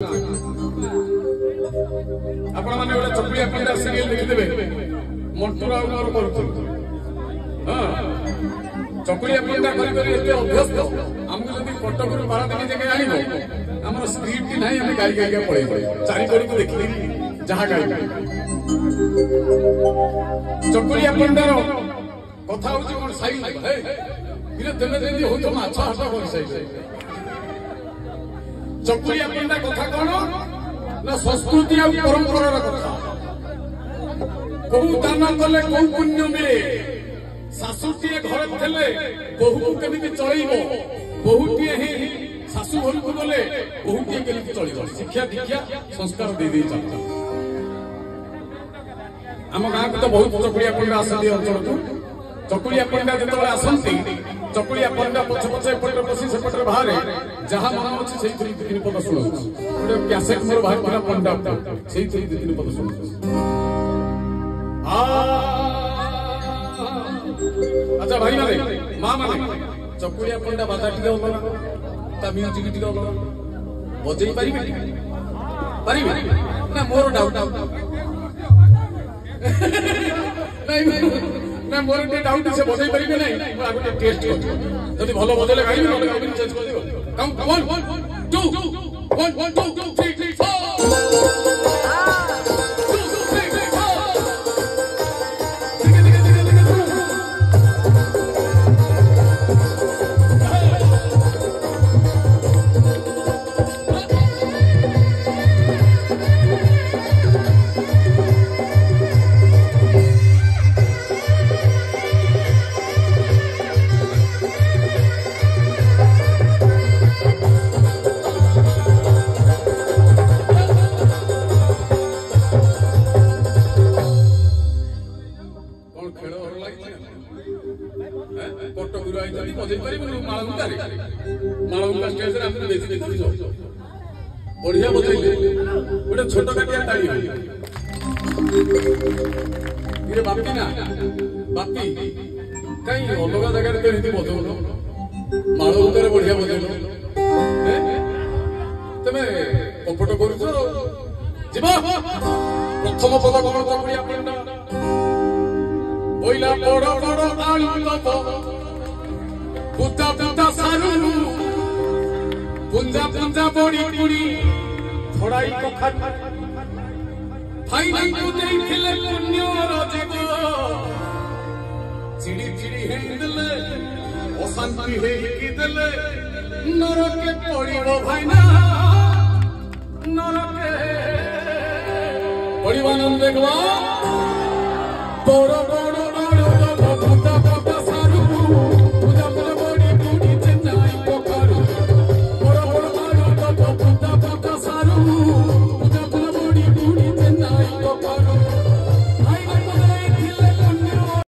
आपण माने गोटे चपलिया पंडा सीरियल देखिदेबे मंटू राव मोर करथुन हां चपलिया पंडा करी करी एते अभ्यस्त हमको जदी कटकरु 12 दिन जगे आनिबो हमर स्क्रिप्ट नाही हम गाई गाई के पळै चारि करी को देखि जहा गाई चपलिया पंडार कथा होची कोन साई हे इरे देमे देली होतो माछ हाट कर साई चपलिया पंडा कथा कोन ना संस्कृति और परंपरा कथा कौ दान कले कौ पुण्य मिले शाशुटी घर थे बहु को केमी चलैब बहुटीए ही शाशु घर को गले बहुटीए केमी चल शिक्षा दीक्षा संस्कार दे दे चलता आम गाँव को तो बहुत चकुड़िया पंडा आसती अंचल को चकुड़िया पंडा जो आसती चकुड़िया पंडा पछे पछे एपटे बसी सेपटे बाहर जहाँ मन अच्छे से तीन पद शुणु गोटे कैसेट मोर बाहर पड़ा पंडा से तीन पद शुणु अच्छा भाई माने माँ माने चकुड़िया पंडा बाजा टिके अलग ता म्यूजिक टिके अलग बजै पारिबे पारिबे ना मोर डाउट ना मोर टे डाउट से बजै पारिबे नै मो आगो टेस्ट कर जदी भलो बजले गाइबे न गाइबे चेंज कर दियो काउंट 1 2 3 4 बढ़िया बजैले गोटे छोट काटिया ताली ये बापी ना बापी कहीं अलग जगह रीति बजौन माल उतर बढ़िया बजौन तमे कपट करुच प्रथम पद कौन चकुड़िया पंडा बोइला बड़ बड़ आलू पुता पुता सारू पुंजा पुंजा बड़ी बुड़ी थोड़ाई कखारू भाई भाई को देखिले पुण्य रजग चिड़ी चिड़ी हेंदले अशांति हेकी देले नरके पड़िबो भाई ना नरके पड़िबो न देखबो बड़ बड़ Saru,